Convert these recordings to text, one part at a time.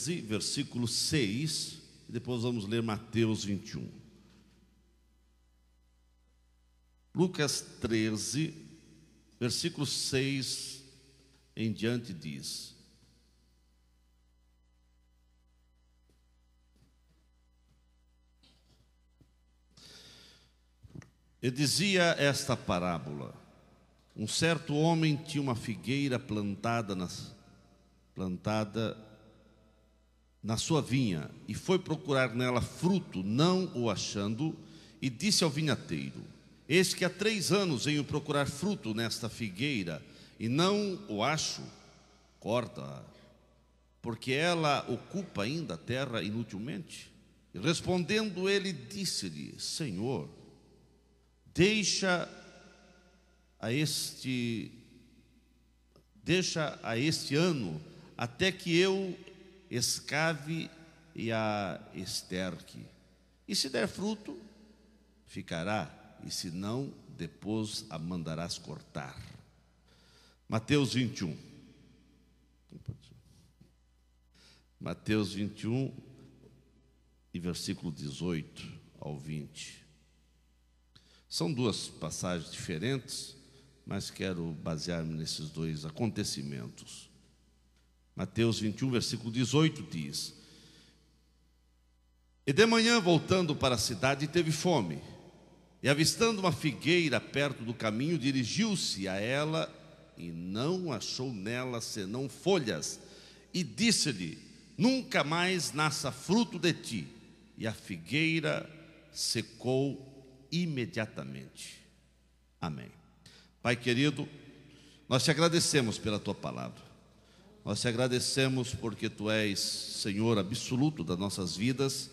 13, versículo 6, e depois vamos ler Mateus 21. Lucas 13, versículo 6 em diante diz: E dizia esta parábola: um certo homem tinha uma figueira plantada na sua vinha, e foi procurar nela fruto, não o achando, e disse ao vinhateiro: eis que há 3 anos venho procurar fruto nesta figueira, e não o acho, corta-a, porque ela ocupa ainda a terra inutilmente. E respondendo ele, disse-lhe: Senhor, deixa a este ano, até que eu escave e a esterque. E se der fruto, ficará, e se não, depois a mandarás cortar. Mateus 21. Mateus 21, e versículo 18 ao 20. São 2 passagens diferentes, mas quero basear-me nesses 2 acontecimentos. Mateus 21, versículo 18 diz: E de manhã, voltando para a cidade, teve fome, e avistando uma figueira perto do caminho, dirigiu-se a ela, e não achou nela senão folhas, e disse-lhe: nunca mais nasça fruto de ti. E a figueira secou imediatamente. Amém. Pai querido, nós te agradecemos pela tua palavra. Nós te agradecemos porque tu és Senhor absoluto das nossas vidas,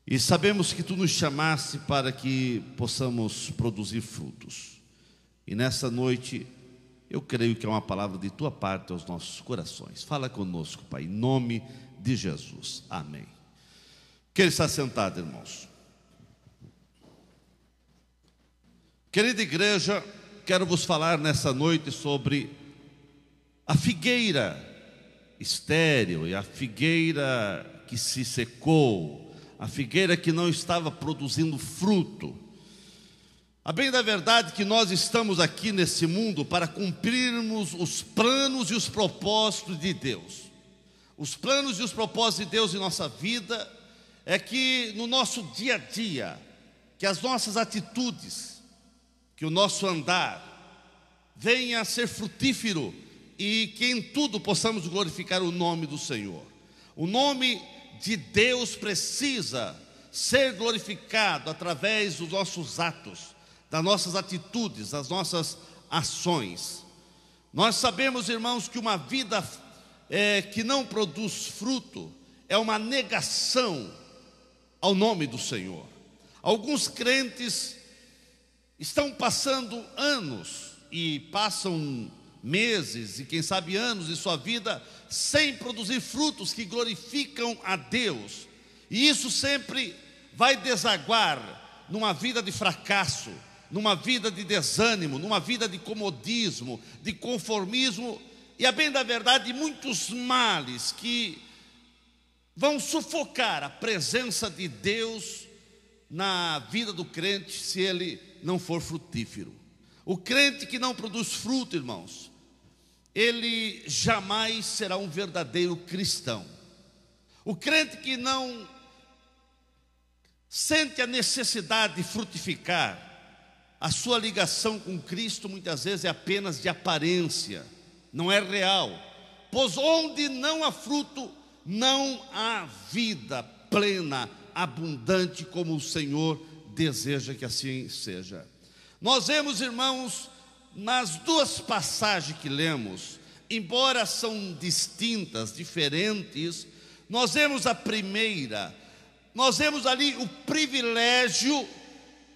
e sabemos que tu nos chamaste para que possamos produzir frutos. E nessa noite eu creio que é uma palavra de tua parte aos nossos corações. Fala conosco, Pai, em nome de Jesus. Amém. Queira estar sentado, irmãos. Querida igreja, quero vos falar nessa noite sobre a figueira estéril e a figueira que se secou, a figueira que não estava produzindo fruto. A bem da verdade que nós estamos aqui nesse mundo para cumprirmos os planos e os propósitos de Deus. Os planos e os propósitos de Deus em nossa vida é que no nosso dia a dia, que as nossas atitudes, que o nosso andar venha a ser frutífero e que em tudo possamos glorificar o nome do Senhor. O nome de Deus precisa ser glorificado através dos nossos atos, das nossas atitudes, das nossas ações. Nós sabemos, irmãos, que uma vida que não produz fruto é uma negação ao nome do Senhor. Alguns crentes estão passando anos e passam meses e quem sabe anos de sua vida sem produzir frutos que glorificam a Deus, e isso sempre vai desaguar numa vida de fracasso, numa vida de desânimo, numa vida de comodismo, de conformismo, e a bem da verdade muitos males que vão sufocar a presença de Deus na vida do crente se ele não for frutífero. O crente que não produz fruto, irmãos, ele jamais será um verdadeiro cristão. O crente que não sente a necessidade de frutificar, a sua ligação com Cristo muitas vezes é apenas de aparência, não é real. Pois onde não há fruto, não há vida plena, abundante, como o Senhor deseja que assim seja. Nós vemos, irmãos, nas 2 passagens que lemos, embora são distintas, diferentes, nós vemos a primeira, nós vemos ali o privilégio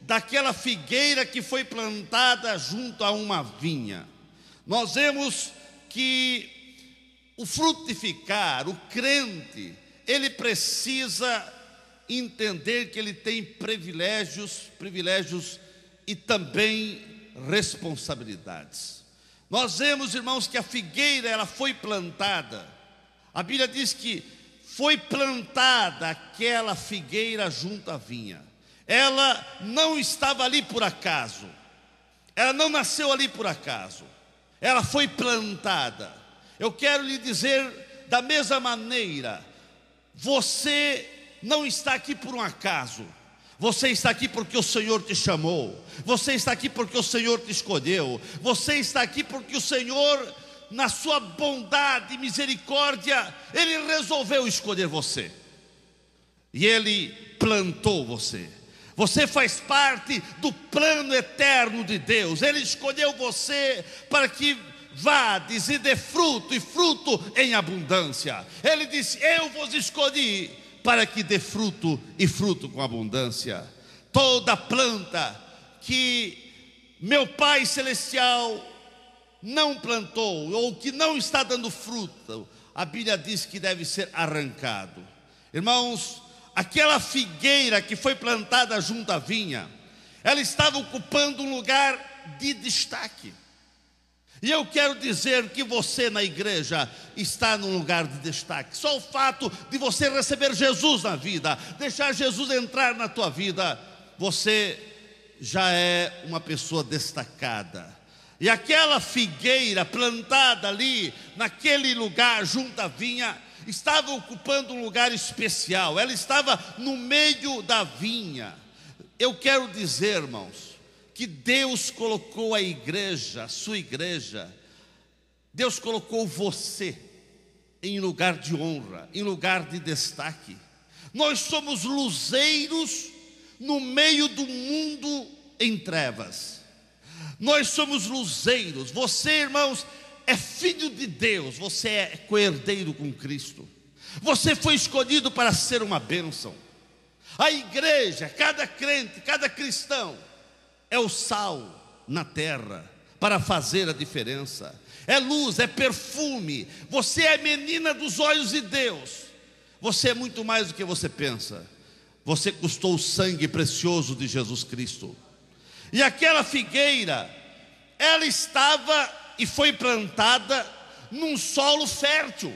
daquela figueira que foi plantada junto a uma vinha. Nós vemos que o frutificar, o crente, ele precisa entender que ele tem privilégios e também responsabilidades. Nós vemos, irmãos, que a figueira ela foi plantada A Bíblia diz que foi plantada aquela figueira junto à vinha. Ela não estava ali por acaso. Ela não nasceu ali por acaso. Ela foi plantada. Eu quero lhe dizer da mesma maneira, você não está aqui por um acaso. Você está aqui porque o Senhor te chamou. Você está aqui porque o Senhor te escolheu. Você está aqui porque o Senhor, na sua bondade e misericórdia, Ele resolveu escolher você. E Ele plantou você. Você faz parte do plano eterno de Deus. Ele escolheu você para que vades e dê fruto, e fruto em abundância. Ele disse: eu vos escolhi para que dê fruto, e fruto com abundância. Toda planta que meu Pai Celestial não plantou, ou que não está dando fruto, a Bíblia diz que deve ser arrancado. Irmãos, aquela figueira que foi plantada junto à vinha, ela estava ocupando um lugar de destaque. E eu quero dizer que você na igreja está num lugar de destaque. Só o fato de você receber Jesus na vida, deixar Jesus entrar na tua vida, você já é uma pessoa destacada. E aquela figueira plantada ali, naquele lugar junto à vinha, estava ocupando um lugar especial. Ela estava no meio da vinha. Eu quero dizer, irmãos, que Deus colocou a igreja, a sua igreja, Deus colocou você em lugar de honra, em lugar de destaque. Nós somos luzeiros no meio do mundo em trevas. Nós somos luzeiros. Você, irmãos, é filho de Deus. Você é coerdeiro com Cristo. Você foi escolhido para ser uma bênção. A igreja, cada crente, cada cristão é o sal na terra para fazer a diferença. É luz, é perfume. Você é menina dos olhos de Deus. Você é muito mais do que você pensa. Você custou o sangue precioso de Jesus Cristo. E aquela figueira, ela estava e foi plantada num solo fértil.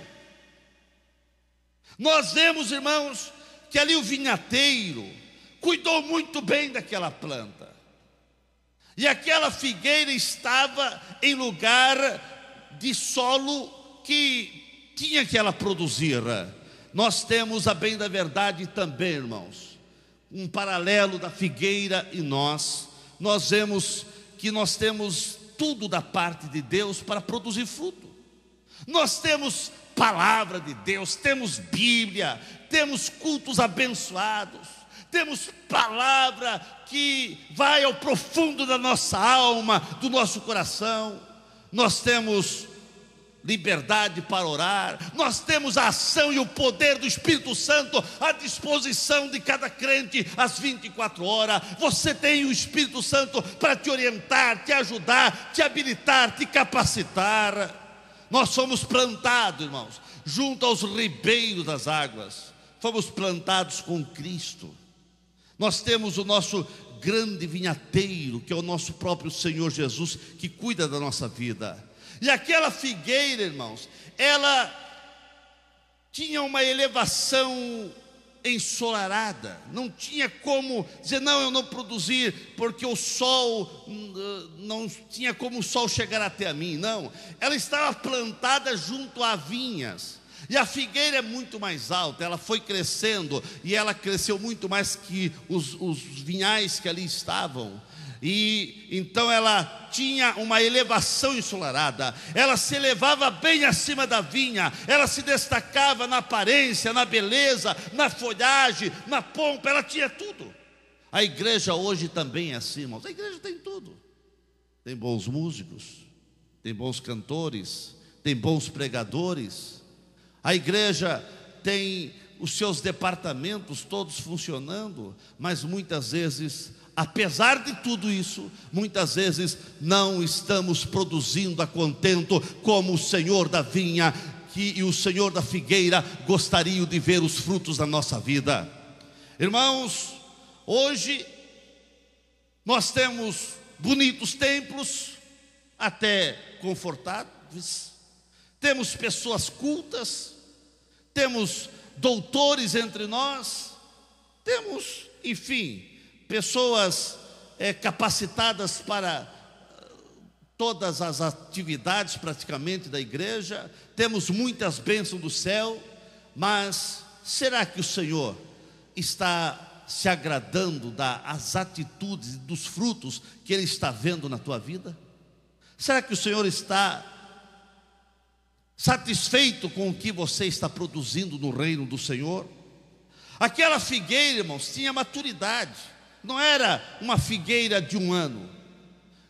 Nós vemos, irmãos, que ali o vinhateiro cuidou muito bem daquela planta. E aquela figueira estava em lugar de solo que tinha que ela produzir. Nós temos, a bem da verdade também, irmãos, um paralelo da figueira e nós vemos que nós temos tudo da parte de Deus para produzir fruto. Nós temos palavra de Deus, temos Bíblia, temos cultos abençoados, temos palavra que vai ao profundo da nossa alma, do nosso coração. Nós temos liberdade para orar. Nós temos a ação e o poder do Espírito Santo à disposição de cada crente às 24 horas. Você tem o Espírito Santo para te orientar, te ajudar, te habilitar, te capacitar. Nós fomos plantados, irmãos, junto aos ribeiros das águas. Fomos plantados com Cristo. Nós temos o nosso grande vinhateiro, que é o nosso próprio Senhor Jesus, que cuida da nossa vida. E aquela figueira, irmãos, ela tinha uma elevação ensolarada. Não tinha como dizer: não, eu não produzi, porque o sol, não tinha como o sol chegar até a mim. Não, ela estava plantada junto a vinhas. E a figueira é muito mais alta, ela foi crescendo, e ela cresceu muito mais que os vinhais que ali estavam. E então ela tinha uma elevação ensolarada, ela se elevava bem acima da vinha, ela se destacava na aparência, na beleza, na folhagem, na pompa, ela tinha tudo. A igreja hoje também é assim, irmãos. A igreja tem tudo. Tem bons músicos, tem bons cantores, tem bons pregadores. A igreja tem os seus departamentos todos funcionando, mas muitas vezes, apesar de tudo isso, muitas vezes não estamos produzindo a contento como o Senhor da vinha e o Senhor da figueira gostariam de ver os frutos da nossa vida. Irmãos, hoje nós temos bonitos templos, até confortáveis, temos pessoas cultas, temos doutores entre nós, temos, enfim, pessoas capacitadas para todas as atividades praticamente da igreja, temos muitas bênçãos do céu, mas será que o Senhor está se agradando das atitudes e dos frutos que Ele está vendo na tua vida? Será que o Senhor está satisfeito com o que você está produzindo no reino do Senhor? Aquela figueira, irmãos, tinha maturidade, não era uma figueira de 1 ano,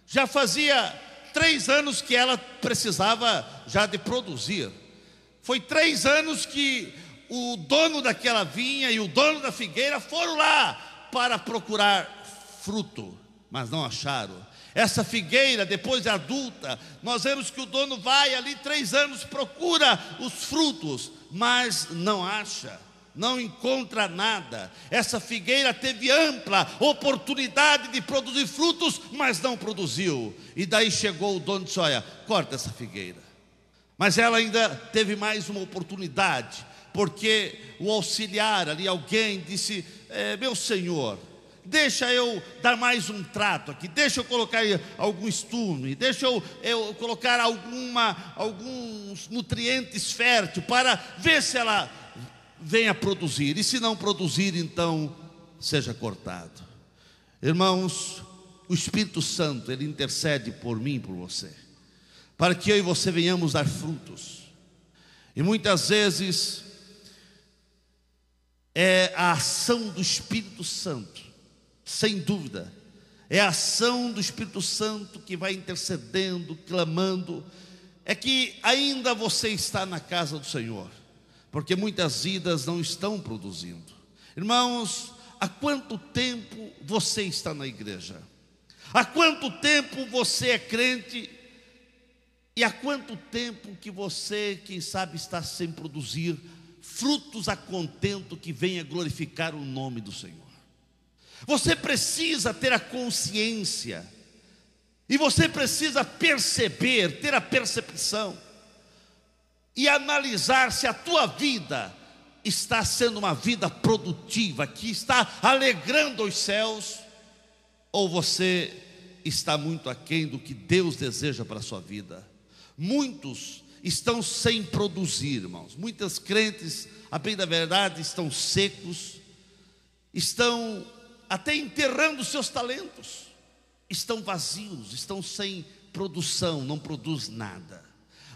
já fazia 3 anos que ela precisava já de produzir. Foi 3 anos que o dono daquela vinha e o dono da figueira foram lá para procurar fruto, mas não acharam. Essa figueira, depois de adulta, nós vemos que o dono vai ali 3 anos, procura os frutos, mas não acha, não encontra nada. Essa figueira teve ampla oportunidade de produzir frutos, mas não produziu. E daí chegou o dono e disse: olha, corta essa figueira. Mas ela ainda teve mais uma oportunidade, porque o auxiliar ali, alguém disse: meu senhor, deixa eu dar mais um trato aqui, deixa eu colocar algum estume, deixa eu colocar alguns nutrientes férteis para ver se ela venha produzir, e se não produzir, então seja cortado. Irmãos, o Espírito Santo, Ele intercede por mim e por você, para que eu e você venhamos dar frutos. E muitas vezes é a ação do Espírito Santo, sem dúvida, é a ação do Espírito Santo que vai intercedendo, clamando. É que ainda você está na casa do Senhor, porque muitas vidas não estão produzindo. Irmãos, há quanto tempo você está na igreja? Há quanto tempo você é crente? E há quanto tempo que você, quem sabe, está sem produzir frutos a contento que venha glorificar o nome do Senhor? Você precisa ter a consciência, e você precisa perceber, ter a percepção, e analisar se a tua vida está sendo uma vida produtiva, que está alegrando os céus, ou você está muito aquém do que Deus deseja para a sua vida. Muitos estão sem produzir, irmãos. Muitos crentes, a bem da verdade, estão secos, estão até enterrando seus talentos, estão vazios, estão sem produção, não produz nada.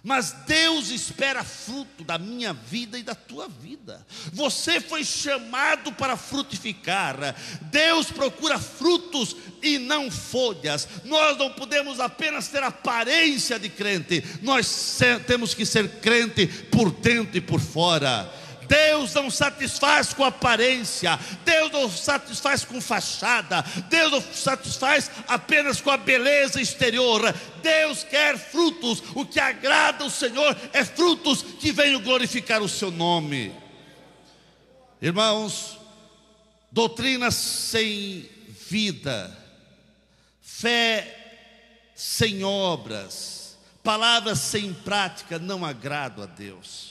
Mas Deus espera fruto da minha vida e da tua vida. Você foi chamado para frutificar. Deus procura frutos e não folhas. Nós não podemos apenas ter aparência de crente, nós temos que ser crente por dentro e por fora. Deus não satisfaz com aparência, Deus não satisfaz com fachada, Deus não satisfaz apenas com a beleza exterior. Deus quer frutos. O que agrada o Senhor é frutos que venham glorificar o seu nome. Irmãos, doutrinas sem vida, fé sem obras, palavras sem prática não agradam a Deus.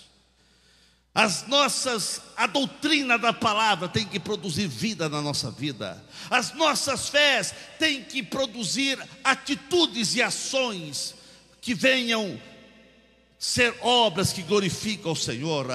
A doutrina da palavra tem que produzir vida na nossa vida. As nossas fés têm que produzir atitudes e ações que venham ser obras que glorificam o Senhor.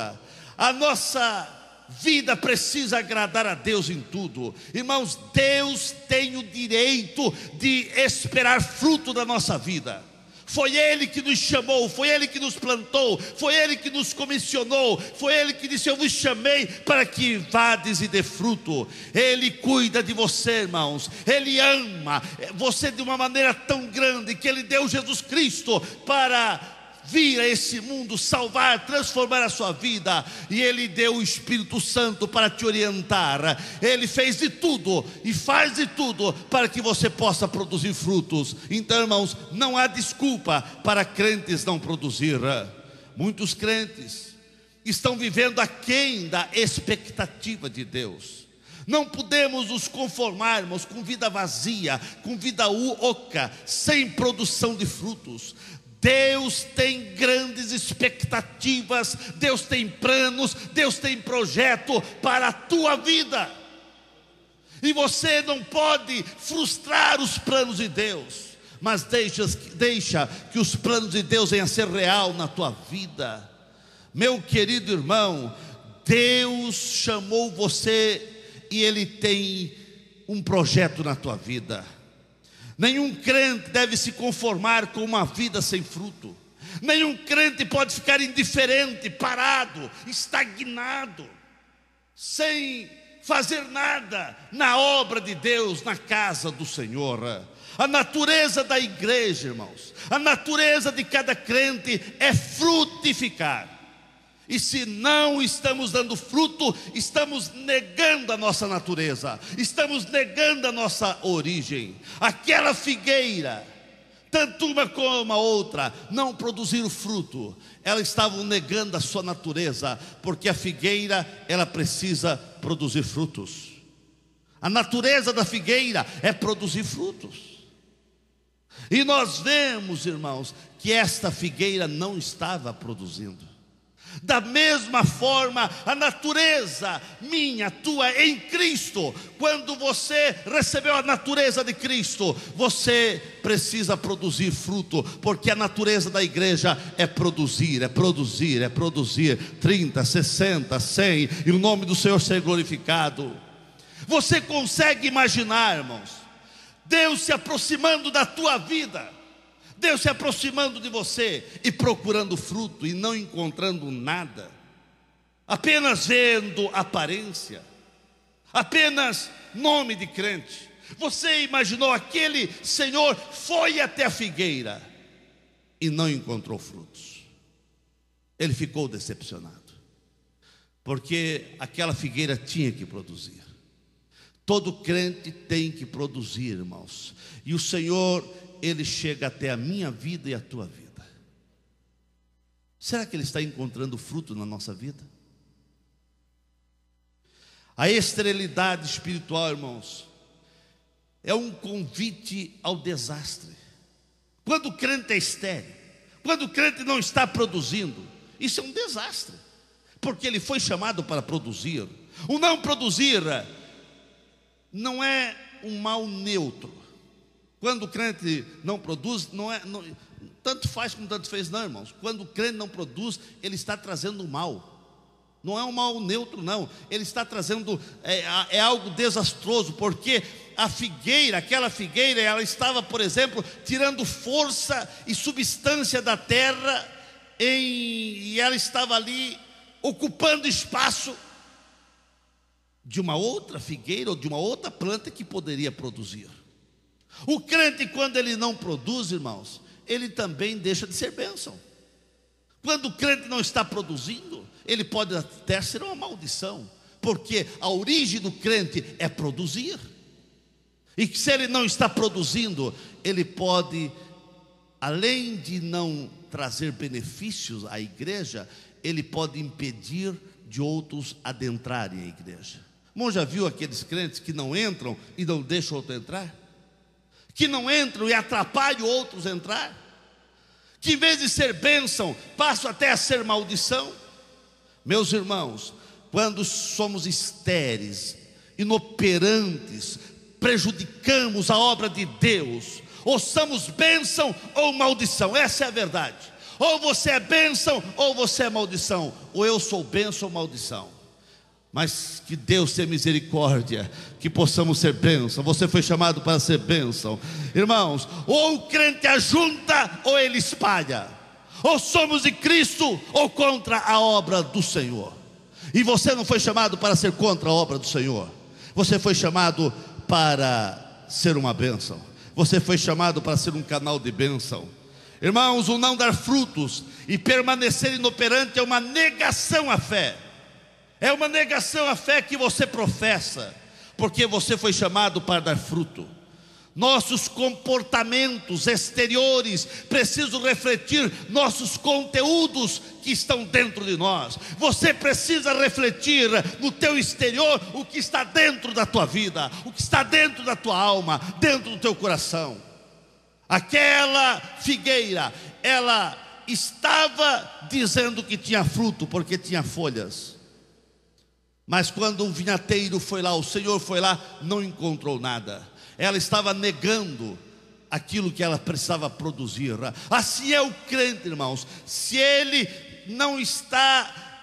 A nossa vida precisa agradar a Deus em tudo. Irmãos, Deus tem o direito de esperar fruto da nossa vida. Foi Ele que nos chamou, foi Ele que nos plantou, foi Ele que nos comissionou, foi Ele que disse: eu vos chamei para que vades e dê fruto. Ele cuida de você, irmãos. Ele ama você de uma maneira tão grande que Ele deu Jesus Cristo para vir a esse mundo, salvar, transformar a sua vida. E Ele deu o Espírito Santo para te orientar. Ele fez de tudo e faz de tudo para que você possa produzir frutos. Então, irmãos, não há desculpa para crentes não produzir. Muitos crentes estão vivendo aquém da expectativa de Deus. Não podemos nos conformarmos com vida vazia, com vida oca, sem produção de frutos. Deus tem grandes expectativas, Deus tem planos, Deus tem projeto para a tua vida. E você não pode frustrar os planos de Deus, mas deixa que os planos de Deus venham a ser real na tua vida. Meu querido irmão, Deus chamou você e Ele tem um projeto na tua vida. Nenhum crente deve se conformar com uma vida sem fruto. Nenhum crente pode ficar indiferente, parado, estagnado, sem fazer nada na obra de Deus, na casa do Senhor. A natureza da igreja, irmãos, a natureza de cada crente é frutificar. E se não estamos dando fruto, estamos negando a nossa natureza, estamos negando a nossa origem. Aquela figueira, tanto uma como a outra, não produziram fruto. Elas estavam negando a sua natureza, porque a figueira, ela precisa produzir frutos. A natureza da figueira é produzir frutos. E nós vemos, irmãos, que esta figueira não estava produzindo. Da mesma forma, a natureza minha, tua, em Cristo, quando você recebeu a natureza de Cristo, você precisa produzir fruto, porque a natureza da igreja é produzir, 30, 60, 100, e o nome do Senhor ser glorificado. Você consegue imaginar, irmãos, Deus se aproximando da tua vida, Deus se aproximando de você e procurando fruto e não encontrando nada, apenas vendo aparência, apenas nome de crente? Você imaginou aquele senhor foi até a figueira e não encontrou frutos? Ele ficou decepcionado, porque aquela figueira tinha que produzir. Todo crente tem que produzir, irmãos. E o Senhor, Ele chega até a minha vida e a tua vida. Será que Ele está encontrando fruto na nossa vida? A esterilidade espiritual, irmãos, é um convite ao desastre. Quando o crente é estéril, quando o crente não está produzindo, isso é um desastre, porque ele foi chamado para produzir. O não produzir não é um mal neutro. Quando o crente não produz, tanto faz como tanto fez, não, irmãos. Quando o crente não produz, ele está trazendo mal. Não é um mal neutro, não. Ele está trazendo, é algo desastroso, porque a figueira, aquela figueira, ela estava, por exemplo, tirando força e substância da terra, e ela estava ali ocupando espaço de uma outra figueira ou de uma outra planta que poderia produzir. O crente, quando ele não produz, irmãos, ele também deixa de ser bênção. Quando o crente não está produzindo, ele pode até ser uma maldição, porque a origem do crente é produzir. E que se ele não está produzindo, ele pode, além de não trazer benefícios à igreja, ele pode impedir de outros adentrarem a igreja. Irmão, já viu aqueles crentes que não entram e não deixam outro entrar? Que não entram e atrapalham outros entrar? Que em vez de ser bênção, passam até a ser maldição? Meus irmãos, quando somos estéreis, inoperantes, prejudicamos a obra de Deus, ou somos bênção ou maldição. Essa é a verdade. Ou você é bênção ou você é maldição. Ou eu sou bênção ou maldição. Mas que Deus tenha misericórdia, que possamos ser bênção. Você foi chamado para ser bênção. Irmãos, ou o crente ajunta ou ele espalha. Ou somos de Cristo ou contra a obra do Senhor. E você não foi chamado para ser contra a obra do Senhor. Você foi chamado para ser uma bênção. Você foi chamado para ser um canal de bênção. Irmãos, o não dar frutos e permanecer inoperante é uma negação à fé. É uma negação à fé que você professa, porque você foi chamado para dar fruto. Nossos comportamentos exteriores precisam refletir nossos conteúdos que estão dentro de nós. Você precisa refletir no teu exterior o que está dentro da tua vida, o que está dentro da tua alma, dentro do teu coração. Aquela figueira, ela estava dizendo que tinha fruto, porque tinha folhas. Mas quando o vinhateiro foi lá, o Senhor foi lá, não encontrou nada. Ela estava negando aquilo que ela precisava produzir. Assim é o crente, irmãos. Se ele não está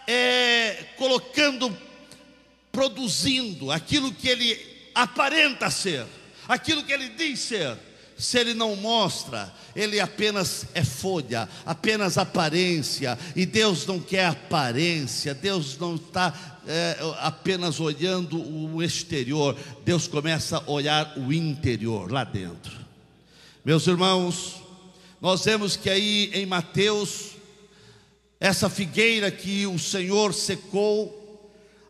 produzindo aquilo que ele aparenta ser, aquilo que ele diz ser, se ele não mostra, ele apenas é folha, apenas aparência. E Deus não quer aparência. Deus não está apenas olhando o exterior. Deus começa a olhar o interior, lá dentro. Meus irmãos, nós vemos que aí em Mateus, essa figueira que o Senhor secou,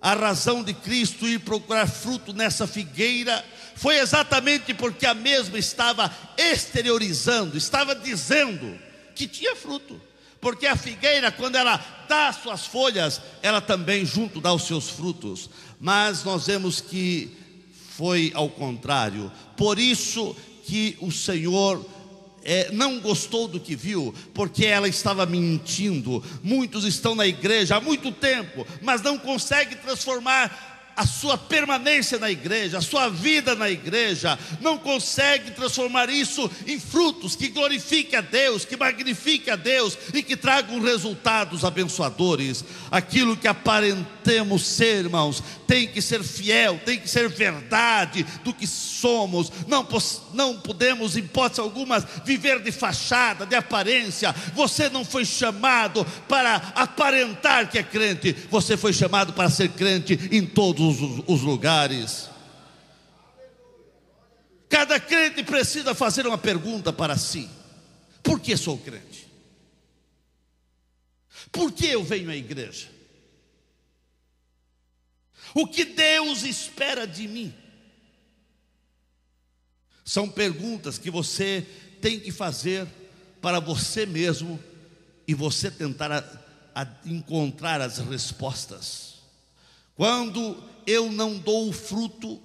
a razão de Cristo ir procurar fruto nessa figueira foi exatamente porque a mesma estava exteriorizando, estava dizendo que tinha fruto. Porque a figueira, quando ela dá suas folhas, ela também junto dá os seus frutos. Mas nós vemos que foi ao contrário. Por isso que o Senhor não gostou do que viu, porque ela estava mentindo. Muitos estão na igreja há muito tempo, mas não conseguem transformar a sua permanência na igreja, a sua vida na igreja, não consegue transformar isso em frutos que glorifiquem a Deus, que magnifiquem a Deus e que tragam resultados abençoadores. Aquilo que aparentemos ser, irmãos, tem que ser fiel, tem que ser verdade do que somos. Não podemos, em hipótese alguma, viver de fachada, de aparência. Você não foi chamado para aparentar que é crente, você foi chamado para ser crente em todos os lugares. Cada crente precisa fazer uma pergunta para si: por que sou crente? Por que eu venho à igreja? O que Deus espera de mim? São perguntas que você tem que fazer para você mesmo e você tentar encontrar as respostas. Quando eu não dou o fruto,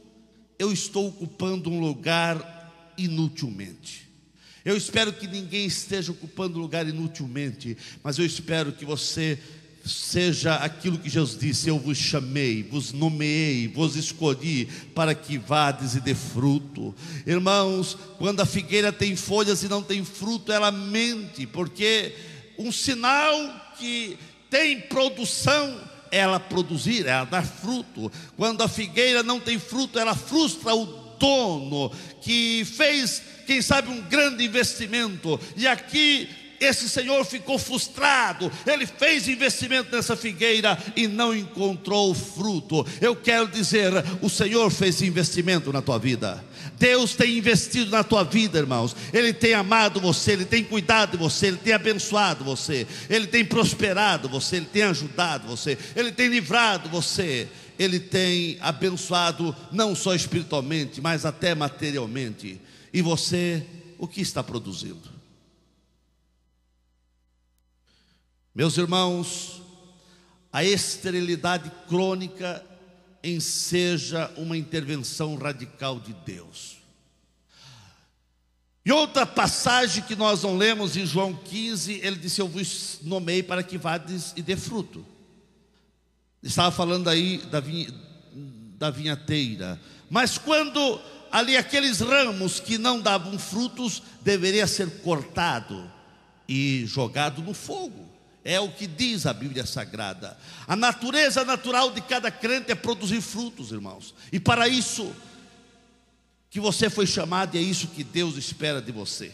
eu estou ocupando um lugar inutilmente. Eu espero que ninguém esteja ocupando lugar inutilmente, mas eu espero que você seja aquilo que Jesus disse: eu vos chamei, vos nomeei, vos escolhi para que vades e dê fruto. Irmãos, quando a figueira tem folhas e não tem fruto, ela mente, porque um sinal que tem produção, ela produzir, ela dar fruto. Quando a figueira não tem fruto, ela frustra o dono que fez, quem sabe, um grande investimento. E aqui esse senhor ficou frustrado. Ele fez investimento nessa figueira e não encontrou fruto. Eu quero dizer, o Senhor fez investimento na tua vida. Deus tem investido na tua vida, irmãos. Ele tem amado você, Ele tem cuidado de você, Ele tem abençoado você, Ele tem prosperado você, Ele tem ajudado você, Ele tem livrado você, Ele tem abençoado não só espiritualmente, mas até materialmente. E você, o que está produzindo? Meus irmãos, a esterilidade crônica enseja uma intervenção radical de Deus. E outra passagem que nós não lemos, em João 15, ele disse: eu vos nomeei para que vades e dê fruto. Estava falando aí da vinhateira. Mas quando ali aqueles ramos que não davam frutos, deveria ser cortado e jogado no fogo. É o que diz a Bíblia Sagrada. A natureza natural de cada crente é produzir frutos, irmãos. E para isso que você foi chamado, e é isso que Deus espera de você.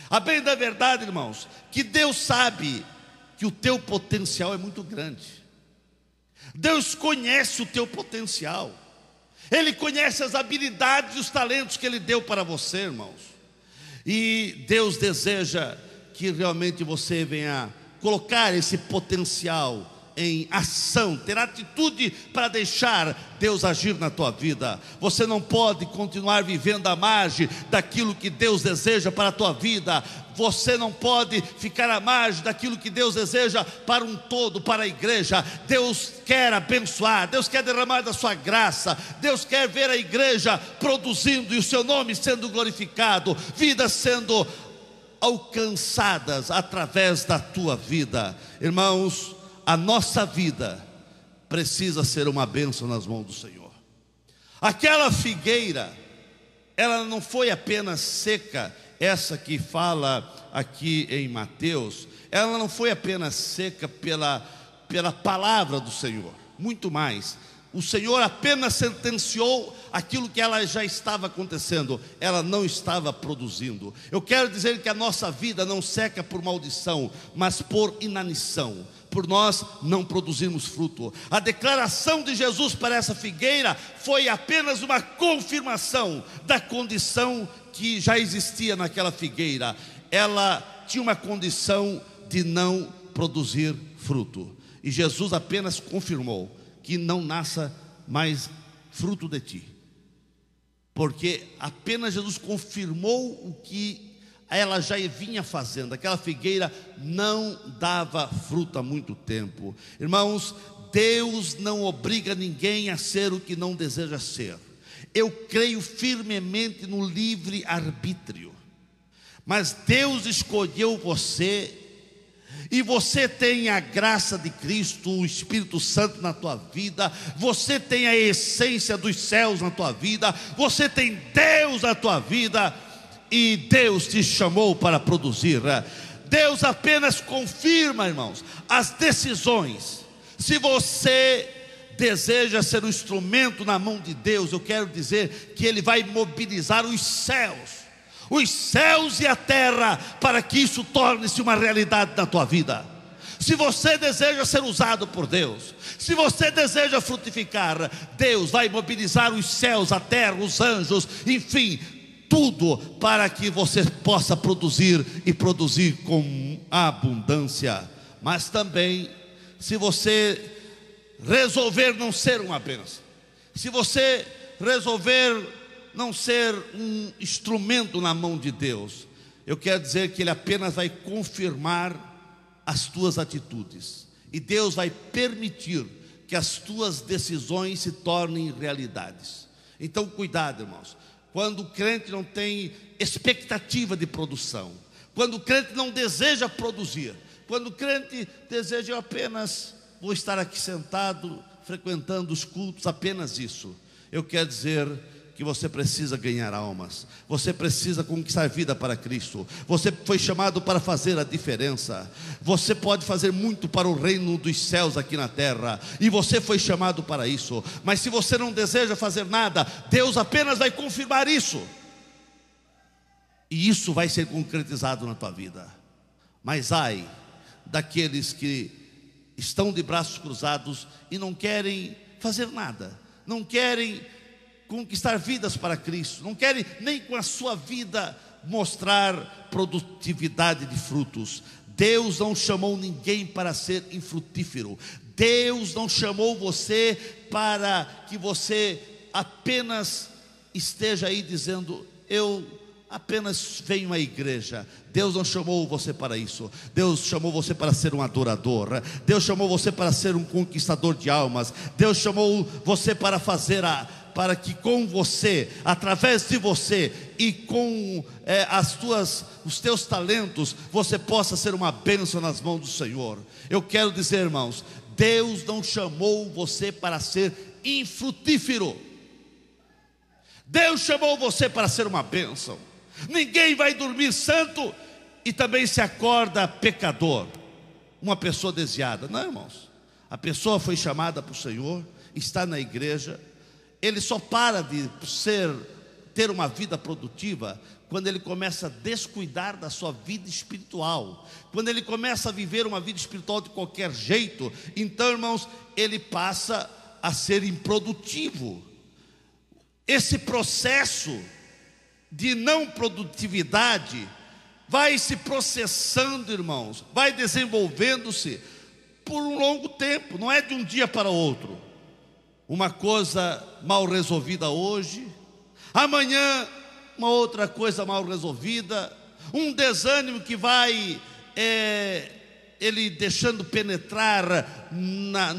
A bem da verdade, irmãos, que Deus sabe que o teu potencial é muito grande. Deus conhece o teu potencial. Ele conhece as habilidades e os talentos que Ele deu para você, irmãos. E Deus deseja que realmente você venha colocar esse potencial em ação, ter atitude para deixar Deus agir na tua vida. Você não pode continuar vivendo à margem daquilo que Deus deseja para a tua vida. Você não pode ficar à margem daquilo que Deus deseja para um todo, para a igreja. Deus quer abençoar, Deus quer derramar da sua graça, Deus quer ver a igreja produzindo e o seu nome sendo glorificado, vidas sendo alcançadas através da tua vida. Irmãos, a nossa vida precisa ser uma bênção nas mãos do Senhor. Aquela figueira, ela não foi apenas seca, essa que fala aqui em Mateus, ela não foi apenas seca pela palavra do Senhor, muito mais. O Senhor apenas sentenciou aquilo que ela já estava acontecendo, ela não estava produzindo. Eu quero dizer que a nossa vida não seca por maldição, mas por inanição, por nós não produzirmos fruto. A declaração de Jesus para essa figueira foi apenas uma confirmação da condição que já existia naquela figueira. Ela tinha uma condição de não produzir fruto, e Jesus apenas confirmou que não nasça mais fruto de ti, porque apenas Jesus confirmou o que ela já vinha fazendo. Aquela figueira não dava fruto há muito tempo. Irmãos, Deus não obriga ninguém a ser o que não deseja ser. Eu creio firmemente no livre arbítrio, mas Deus escolheu você, e você tem a graça de Cristo, o Espírito Santo na tua vida, você tem a essência dos céus na tua vida, você tem Deus na tua vida, e Deus te chamou para produzir. Deus apenas confirma, irmãos, as decisões. Se você deseja ser um instrumento na mão de Deus, eu quero dizer que Ele vai mobilizar os céus e a terra, para que isso torne-se uma realidade na tua vida. Se você deseja ser usado por Deus, se você deseja frutificar, Deus vai mobilizar os céus, a terra, os anjos, enfim, tudo para que você possa produzir, e produzir com abundância. Mas também, se você resolver não ser uma bênção, se você resolver não ser um instrumento na mão de Deus, eu quero dizer que Ele apenas vai confirmar as tuas atitudes, e Deus vai permitir que as tuas decisões se tornem realidades. Então cuidado, irmãos, quando o crente não tem expectativa de produção, quando o crente não deseja produzir, quando o crente deseja, eu apenas vou estar aqui sentado, frequentando os cultos, apenas isso. Eu quero dizer que você precisa ganhar almas, você precisa conquistar vida para Cristo, você foi chamado para fazer a diferença, você pode fazer muito para o reino dos céus aqui na terra, e você foi chamado para isso. Mas se você não deseja fazer nada, Deus apenas vai confirmar isso, e isso vai ser concretizado na tua vida. Mas ai daqueles que estão de braços cruzados e não querem fazer nada, não querem conquistar vidas para Cristo, não querem nem com a sua vida mostrar produtividade de frutos. Deus não chamou ninguém para ser infrutífero. Deus não chamou você para que você apenas esteja aí dizendo: eu apenas venho à igreja. Deus não chamou você para isso. Deus chamou você para ser um adorador. Deus chamou você para ser um conquistador de almas. Deus chamou você para para que com você, através de você e com os teus talentos, você possa ser uma bênção nas mãos do Senhor. Eu quero dizer, irmãos, Deus não chamou você para ser infrutífero. Deus chamou você para ser uma bênção. Ninguém vai dormir santo e também se acorda pecador, uma pessoa desviada. Não, irmãos, a pessoa foi chamada para o Senhor, está na igreja. Ele só para de ter uma vida produtiva quando ele começa a descuidar da sua vida espiritual, quando ele começa a viver uma vida espiritual de qualquer jeito. Então, irmãos, ele passa a ser improdutivo. Esse processo de não produtividade vai se processando, irmãos, vai desenvolvendo-se por um longo tempo, não é de um dia para outro. Uma coisa mal resolvida hoje, amanhã uma outra coisa mal resolvida, um desânimo que vai ele deixando penetrar na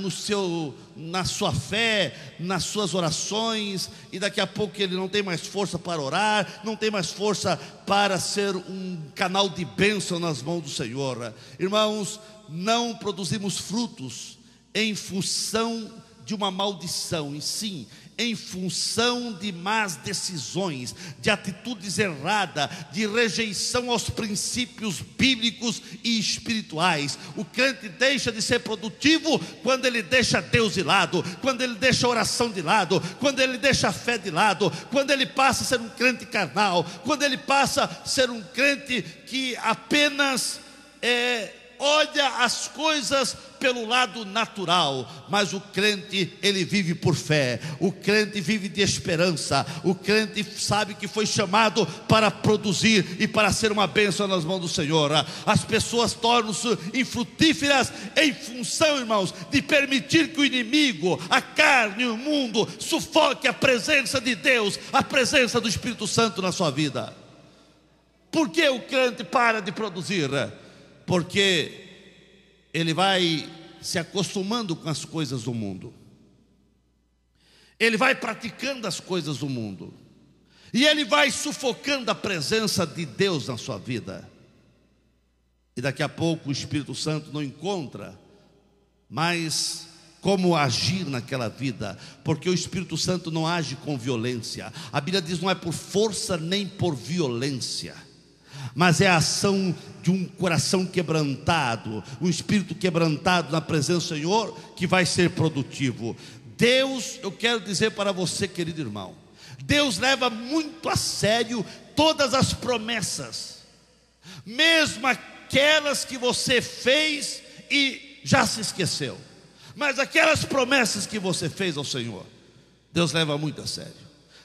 sua fé, nas suas orações, e daqui a pouco ele não tem mais força para orar, não tem mais força para ser um canal de bênção nas mãos do Senhor. Irmãos, não produzimos frutos em função de uma maldição, e sim em função de más decisões, de atitudes erradas, de rejeição aos princípios bíblicos e espirituais. O crente deixa de ser produtivo quando ele deixa Deus de lado, quando ele deixa a oração de lado, quando ele deixa a fé de lado, quando ele passa a ser um crente carnal, quando ele passa a ser um crente que apenas olha as coisas pelo lado natural. Mas o crente, ele vive por fé, o crente vive de esperança, o crente sabe que foi chamado para produzir e para ser uma bênção nas mãos do Senhor. As pessoas tornam-se infrutíferas em função, irmãos, de permitir que o inimigo, a carne e o mundo sufoque a presença de Deus, a presença do Espírito Santo na sua vida. Por que o crente para de produzir? Porque ele vai se acostumando com as coisas do mundo, ele vai praticando as coisas do mundo, e ele vai sufocando a presença de Deus na sua vida. E daqui a pouco o Espírito Santo não encontra mais como agir naquela vida, porque o Espírito Santo não age com violência. A Bíblia diz: não é por força nem por violência, mas é a ação de um coração quebrantado, um espírito quebrantado na presença do Senhor, que vai ser produtivo. Deus, eu quero dizer para você, querido irmão, Deus leva muito a sério todas as promessas, mesmo aquelas que você fez e já se esqueceu, mas aquelas promessas que você fez ao Senhor, Deus leva muito a sério.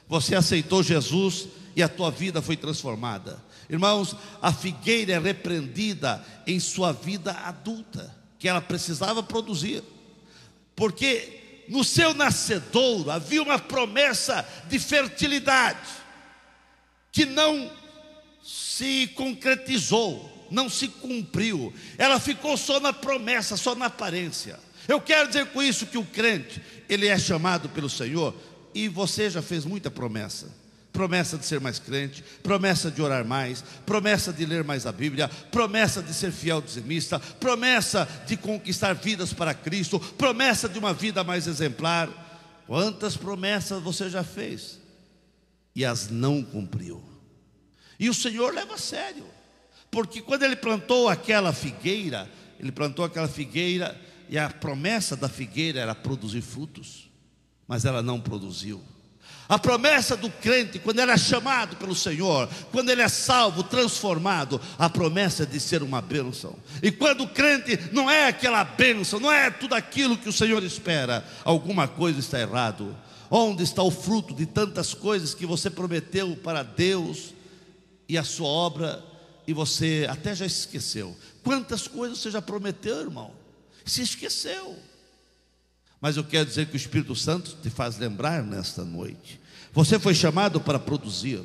Você aceitou Jesus e a tua vida foi transformada. Irmãos, a figueira é repreendida em sua vida adulta, que ela precisava produzir, porque no seu nascedouro havia uma promessa de fertilidade, que não se concretizou, não se cumpriu. Ela ficou só na promessa, só na aparência. Eu quero dizer com isso que o crente, ele é chamado pelo Senhor, e você já fez muita promessa. Promessa de ser mais crente, promessa de orar mais, promessa de ler mais a Bíblia, promessa de ser fiel dizimista, promessa de conquistar vidas para Cristo, promessa de uma vida mais exemplar. Quantas promessas você já fez e as não cumpriu? E o Senhor leva a sério, porque quando ele plantou aquela figueira, e a promessa da figueira era produzir frutos, mas ela não produziu. A promessa do crente, quando ele é chamado pelo Senhor, quando ele é salvo, transformado, a promessa é de ser uma bênção. E quando o crente não é aquela bênção, não é tudo aquilo que o Senhor espera, alguma coisa está errado. Onde está o fruto de tantas coisas que você prometeu para Deus e a sua obra, e você até já esqueceu? Quantas coisas você já prometeu, irmão? Se esqueceu. Mas eu quero dizer que o Espírito Santo te faz lembrar nesta noite. Você foi chamado para produzir.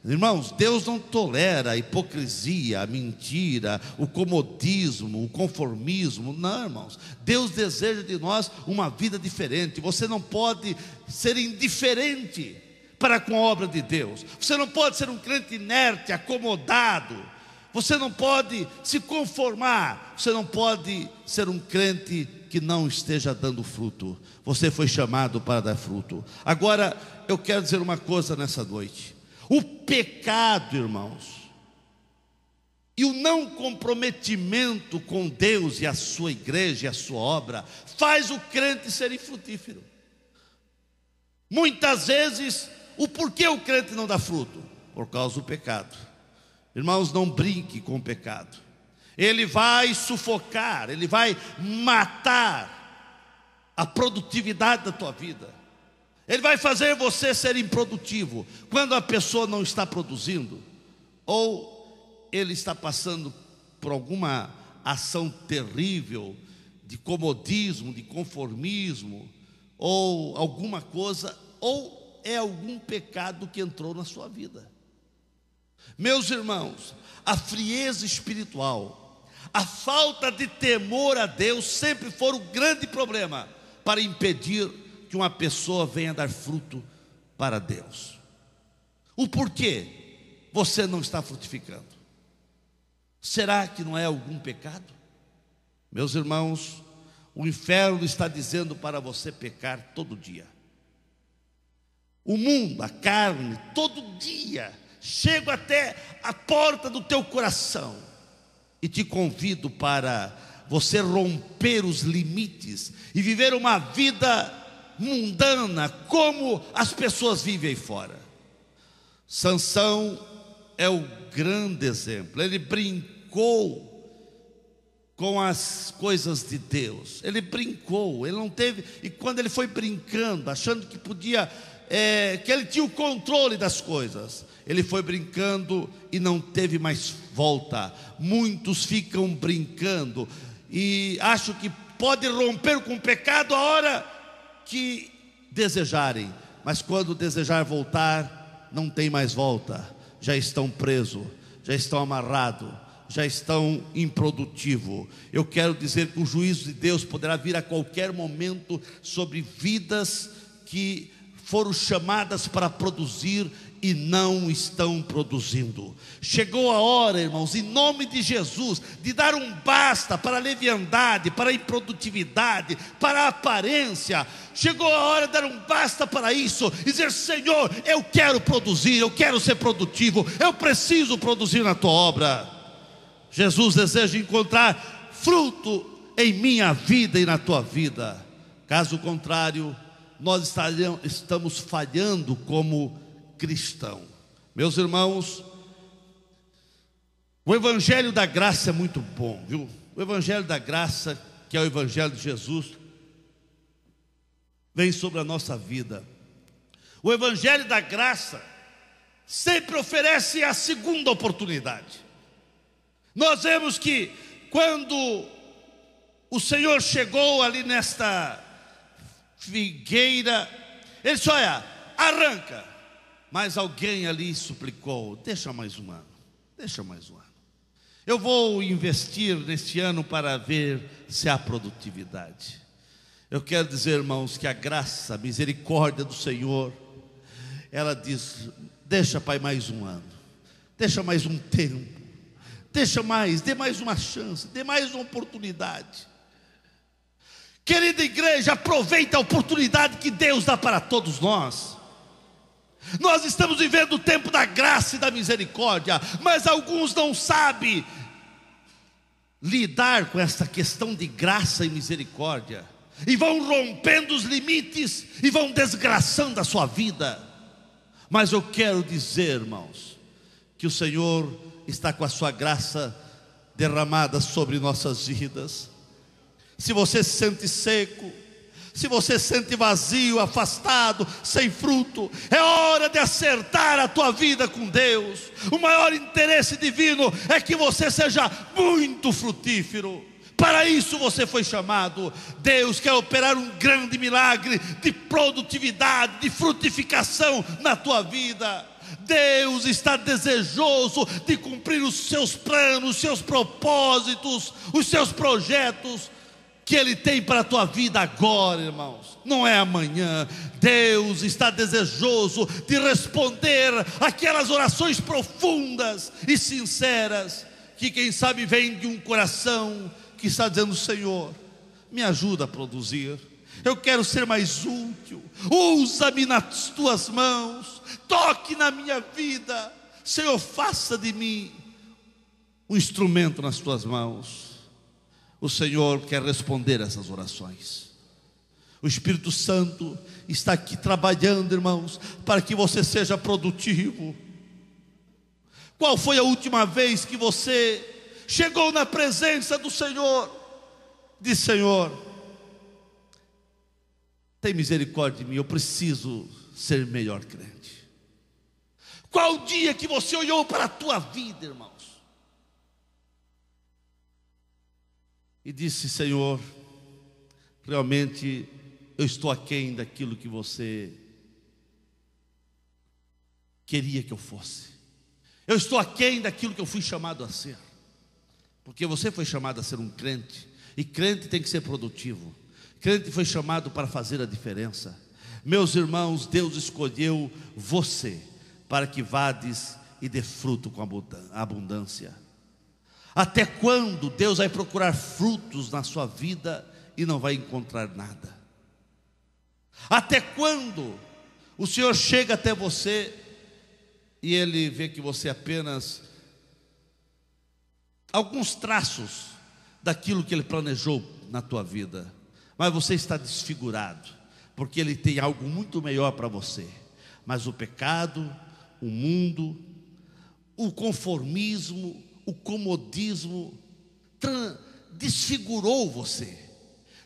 Irmãos, Deus não tolera a hipocrisia, a mentira, o comodismo, o conformismo. Não, irmãos, Deus deseja de nós uma vida diferente. Você não pode ser indiferente para com a obra de Deus. Você não pode ser um crente inerte, acomodado. Você não pode se conformar. Você não pode ser um crente que não esteja dando fruto. Você foi chamado para dar fruto. Agora, eu quero dizer uma coisa nessa noite. O pecado, irmãos, e o não comprometimento com Deus e a sua igreja e a sua obra, faz o crente ser infrutífero. Muitas vezes, o porquê o crente não dá fruto? Por causa do pecado. Irmãos, não brinque com o pecado. Ele vai sufocar, ele vai matar a produtividade da tua vida. Ele vai fazer você ser improdutivo. Quando a pessoa não está produzindo, ou ele está passando por alguma ação terrível, de comodismo, de conformismo, ou alguma coisa, ou é algum pecado que entrou na sua vida. Meus irmãos, a frieza espiritual, A falta de temor a Deus sempre foi um grande problema para impedir que uma pessoa venha dar fruto para Deus. O porquê você não está frutificando? Será que não é algum pecado? Meus irmãos, o inferno está dizendo para você pecar todo dia. O mundo, a carne, todo dia chega até a porta do teu coração e te convido para você romper os limites e viver uma vida mundana como as pessoas vivem aí fora. Sansão é o grande exemplo. Ele brincou com as coisas de Deus. Ele brincou, ele não teve. E quando ele foi brincando, achando que podia, que ele tinha o controle das coisas, ele foi brincando e não teve mais volta. Muitos ficam brincando e acham que pode romper com o pecado a hora que desejarem, mas quando desejar voltar, não tem mais volta. Já estão presos, já estão amarrados, já estão improdutivos. Eu quero dizer que o juízo de Deus poderá vir a qualquer momento sobre vidas que foram chamadas para produzir e não estão produzindo. Chegou a hora, irmãos, em nome de Jesus, de dar um basta para a leviandade, para a improdutividade, para a aparência. Chegou a hora de dar um basta para isso e dizer: Senhor, eu quero produzir, eu quero ser produtivo, eu preciso produzir na tua obra. Jesus deseja encontrar fruto em minha vida e na tua vida. Caso contrário, nós estamos falhando como cristão. Meus irmãos, o evangelho da graça é muito bom, viu? O evangelho da graça, que é o evangelho de Jesus, vem sobre a nossa vida. O evangelho da graça sempre oferece a segunda oportunidade. Nós vemos que quando o Senhor chegou ali nesta figueira, ele disse: olha, arranca. Mas alguém ali suplicou: deixa mais um ano, deixa mais um ano. Eu vou investir neste ano para ver se há produtividade. Eu quero dizer, irmãos, que a graça, a misericórdia do Senhor, ela diz: deixa, Pai, mais um ano, deixa mais um tempo, deixa mais, dê mais uma chance, dê mais uma oportunidade. Querida igreja, aproveita a oportunidade que Deus dá para todos nós. Nós estamos vivendo o tempo da graça e da misericórdia, mas alguns não sabem lidar com essa questão de graça e misericórdia, e vão rompendo os limites e vão desgraçando a sua vida. Mas eu quero dizer, irmãos, que o Senhor está com a sua graça derramada sobre nossas vidas. Se você se sente seco, se você se sente vazio, afastado, sem fruto, é hora de acertar a tua vida com Deus. O maior interesse divino é que você seja muito frutífero. Para isso você foi chamado. Deus quer operar um grande milagre de produtividade, de frutificação na tua vida. Deus está desejoso de cumprir os seus planos, os seus propósitos, os seus projetos que Ele tem para a tua vida agora, irmãos, não é amanhã. Deus está desejoso de responder aquelas orações profundas e sinceras, que quem sabe vem de um coração que está dizendo: Senhor, me ajuda a produzir, eu quero ser mais útil, usa-me nas tuas mãos, toque na minha vida, Senhor, faça de mim um instrumento nas tuas mãos. O Senhor quer responder essas orações. O Espírito Santo está aqui trabalhando, irmãos, para que você seja produtivo. Qual foi a última vez que você chegou na presença do Senhor, disse: Senhor, tem misericórdia de mim, eu preciso ser melhor crente? Qual o dia que você olhou para a tua vida, irmãos, e disse: Senhor, realmente eu estou aquém daquilo que você queria que eu fosse, eu estou aquém daquilo que eu fui chamado a ser? Porque você foi chamado a ser um crente, e crente tem que ser produtivo. Crente foi chamado para fazer a diferença. Meus irmãos, Deus escolheu você para que vades e dê fruto com abundância. Até quando Deus vai procurar frutos na sua vida e não vai encontrar nada? Até quando o Senhor chega até você e Ele vê que você apenas alguns traços daquilo que Ele planejou na tua vida, mas você está desfigurado, porque Ele tem algo muito melhor para você. Mas o pecado, o mundo, o conformismo, o comodismo desfigurou você,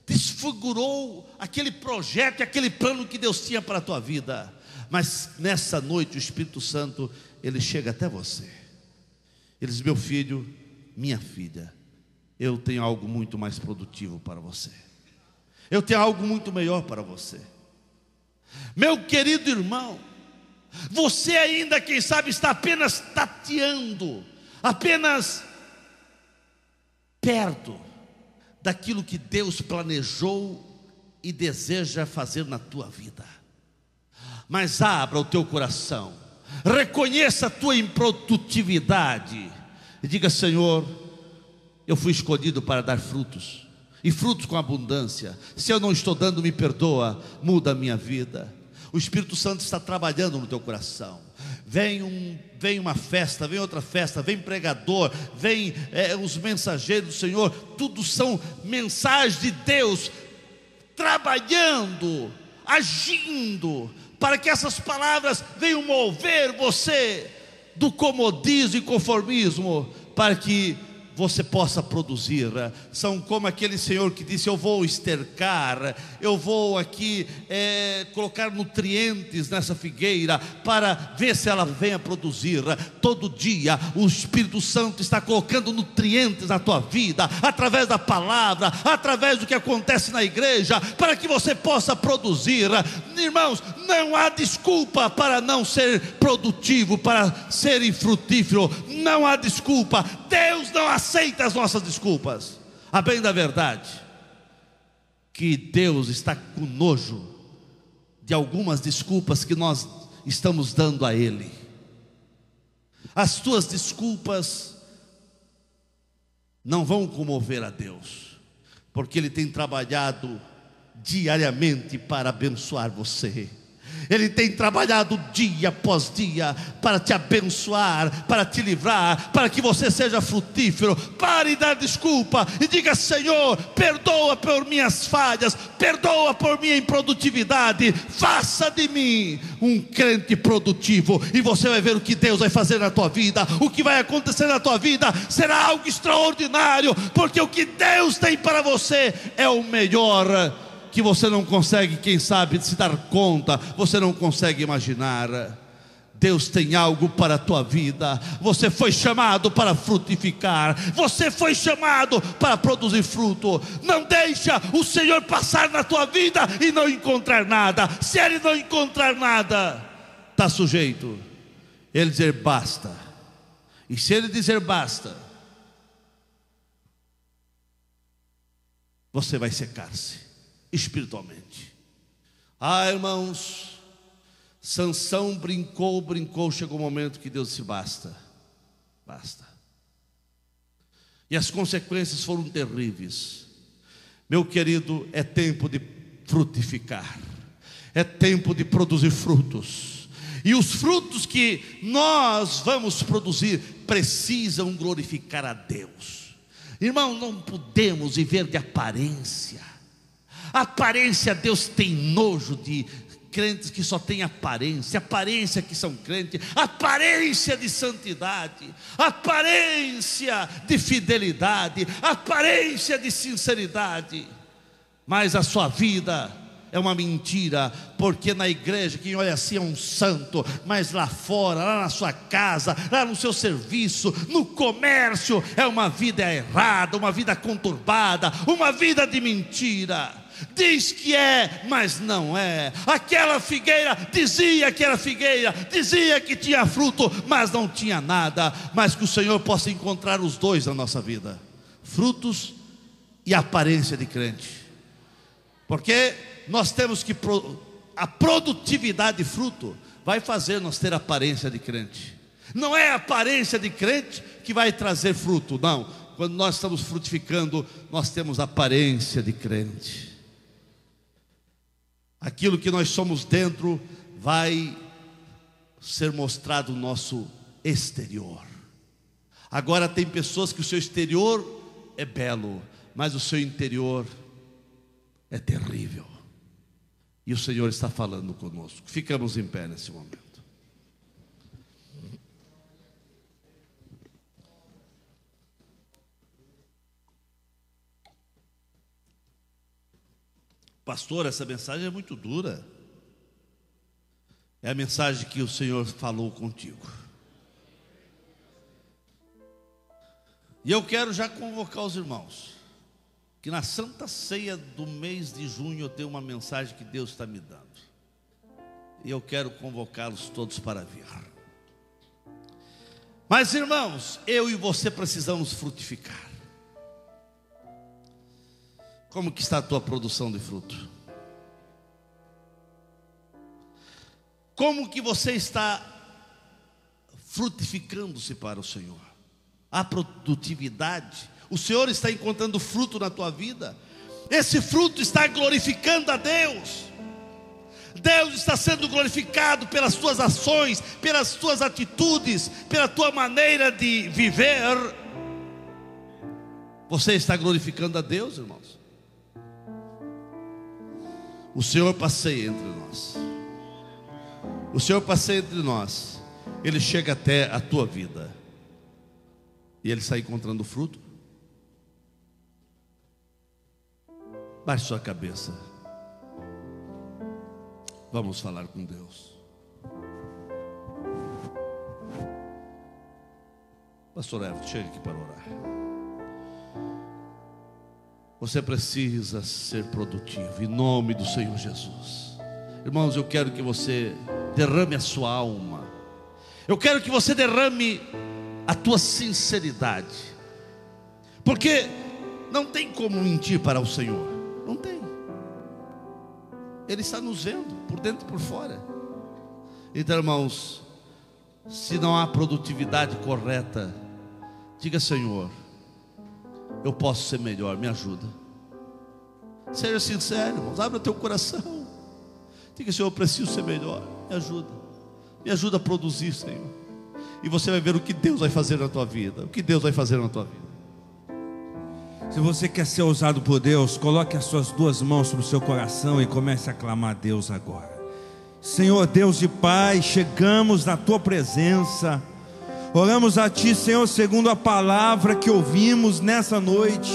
desfigurou aquele projeto e aquele plano que Deus tinha para a tua vida. Mas nessa noite o Espírito Santo, ele chega até você. Ele diz: meu filho, minha filha, eu tenho algo muito mais produtivo para você. Eu tenho algo muito melhor para você. Meu querido irmão, você ainda, quem sabe, está apenas tateando, apenas perto daquilo que Deus planejou e deseja fazer na tua vida. Mas abra o teu coração, reconheça a tua improdutividade e diga: Senhor, eu fui escolhido para dar frutos, e frutos com abundância. Se eu não estou dando, me perdoa, muda a minha vida. O Espírito Santo está trabalhando no teu coração. Vem uma festa, vem outra festa, vem pregador, vem os mensageiros do Senhor. Tudo são mensagens de Deus trabalhando, agindo, para que essas palavras venham mover você do comodismo e conformismo, para que você possa produzir. São como aquele senhor que disse: eu vou estercar, eu vou aqui colocar nutrientes nessa figueira, para ver se ela venha produzir. Todo dia o Espírito Santo está colocando nutrientes na tua vida, através da palavra, através do que acontece na igreja, para que você possa produzir. Irmãos, não há desculpa para não ser produtivo, para ser infrutífero. Não há desculpa. Deus não aceita as nossas desculpas. A bem da verdade, que Deus está com nojo de algumas desculpas que nós estamos dando a Ele. As tuas desculpas não vão comover a Deus, porque Ele tem trabalhado diariamente para abençoar você. Ele tem trabalhado dia após dia para te abençoar, para te livrar, para que você seja frutífero. Pare de dar desculpa e diga: Senhor, perdoa por minhas falhas, perdoa por minha improdutividade, faça de mim um crente produtivo, e você vai ver o que Deus vai fazer na tua vida. O que vai acontecer na tua vida será algo extraordinário, porque o que Deus tem para você é o melhor, que você não consegue, quem sabe, se dar conta, você não consegue imaginar. Deus tem algo para a tua vida. Você foi chamado para frutificar, você foi chamado para produzir fruto. Não deixa o Senhor passar na tua vida e não encontrar nada. Se Ele não encontrar nada, está sujeito Ele dizer basta. E se Ele dizer basta, você vai secar-se espiritualmente. Irmãos, Sansão brincou, chegou o momento que Deus disse: basta. E as consequências foram terríveis. Meu querido, é tempo de frutificar, é tempo de produzir frutos. E os frutos que nós vamos produzir precisam glorificar a Deus. Irmão, não podemos viver de aparência. Aparência, Deus tem nojo de crentes que só têm aparência que são crentes, aparência de santidade, aparência de fidelidade, aparência de sinceridade, mas a sua vida é uma mentira, porque na igreja quem olha assim é um santo, mas lá fora, lá na sua casa, lá no seu serviço, no comércio, é uma vida errada, uma vida conturbada, uma vida de mentira. Diz que é, mas não é. Aquela figueira dizia que era figueira, dizia que tinha fruto, mas não tinha nada. Mas que o Senhor possa encontrar os dois na nossa vida. frutos e aparência de crente. Porque nós temos que a produtividade de fruto vai fazer nós ter aparência de crente. Não é a aparência de crente que vai trazer fruto, não. Quando nós estamos frutificando, nós temos aparência de crente. Aquilo que nós somos dentro vai ser mostrado no nosso exterior. Agora tem pessoas que o seu exterior é belo, mas o seu interior é terrível. E o Senhor está falando conosco. Ficamos em pé nesse momento. Pastor, essa mensagem é muito dura. É a mensagem que o Senhor falou contigo. E eu quero já convocar os irmãos, que na Santa Ceia do mês de junho eu tenho uma mensagem que Deus está me dando. E eu quero convocá-los todos para vir. Mas irmãos, eu e você precisamos frutificar. Como que está a tua produção de fruto? Como que você está frutificando-se para o Senhor? A produtividade. O Senhor está encontrando fruto na tua vida. Esse fruto está glorificando a Deus. Deus está sendo glorificado pelas tuas ações, pelas tuas atitudes, pela tua maneira de viver. Você está glorificando a Deus, irmãos? O Senhor passeia entre nós. O Senhor passeia entre nós. Ele chega até a tua vida. E Ele está encontrando fruto. Baixe sua cabeça. Vamos falar com Deus. Pastor Everton, chega aqui para orar. Você precisa ser produtivo, em nome do Senhor Jesus. Irmãos, eu quero que você derrame a sua alma. Eu quero que você derrame a tua sinceridade. Porque não tem como mentir para o Senhor. Não tem. Ele está nos vendo, por dentro e por fora. Então, irmãos, se não há produtividade correta, diga: Senhor, eu posso ser melhor, me ajuda. Seja sincero, irmãos, abra teu coração. Diga: Senhor, eu preciso ser melhor, me ajuda. Me ajuda a produzir, Senhor. E você vai ver o que Deus vai fazer na tua vida. O que Deus vai fazer na tua vida. Se você quer ser usado por Deus, coloque as suas duas mãos sobre o seu coração e comece a clamar a Deus agora. Senhor Deus e Pai, chegamos na tua presença. Oramos a Ti, Senhor, segundo a palavra que ouvimos nessa noite.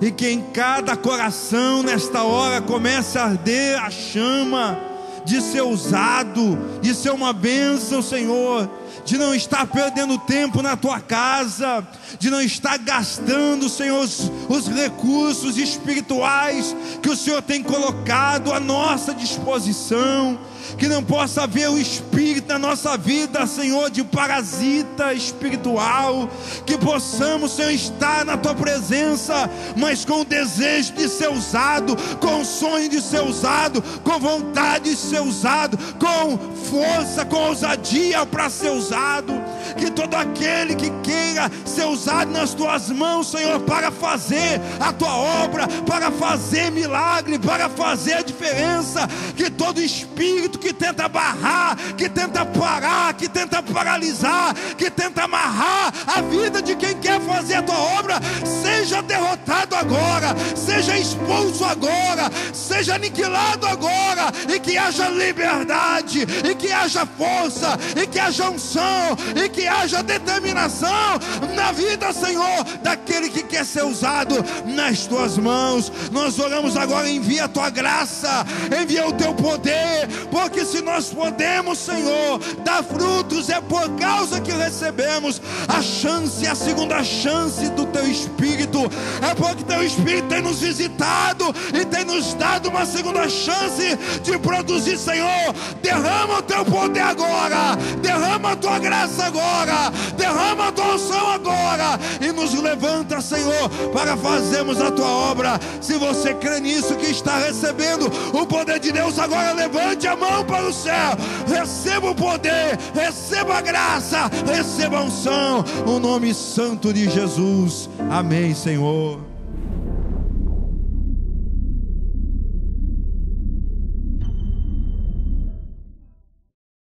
E que em cada coração nesta hora comece a arder a chama de ser usado, de ser uma bênção, Senhor, de não estar perdendo tempo na tua casa, de não estar gastando, Senhor, os recursos espirituais que o Senhor tem colocado à nossa disposição. Que não possa haver o espírito na nossa vida, Senhor, de parasita espiritual. Que possamos, Senhor, estar na tua presença, mas com o desejo de ser usado, com o sonho de ser usado, com vontade de ser usado, com força, com ousadia para ser usado. Que todo aquele que queira ser usado nas tuas mãos, Senhor, para fazer a tua obra, para fazer milagre, para fazer a diferença, que todo espírito que tenta barrar, que tenta parar, que tenta paralisar, que tenta amarrar a vida de quem quer fazer a tua obra, seja derrotado agora, seja expulso agora, seja aniquilado agora, e que haja liberdade, e que haja força, e que haja unção, e que haja determinação na vida, Senhor, daquele que quer ser usado nas tuas mãos. Nós oramos agora: envia a tua graça, envia o teu poder, porque se nós podemos, Senhor, dar frutos, é por causa que recebemos a chance, a segunda chance do teu Espírito. É porque teu Espírito tem nos visitado e tem nos dado uma segunda chance de produzir, Senhor. Derrama o teu poder agora, derrama a tua graça agora, derrama a tua unção agora, e nos levanta, Senhor, Senhor, para fazermos a tua obra. Se você crê nisso, que está recebendo o poder de Deus agora, levante a mão para o céu, receba o poder, receba a graça, receba a unção, o nome santo de Jesus. Amém, Senhor.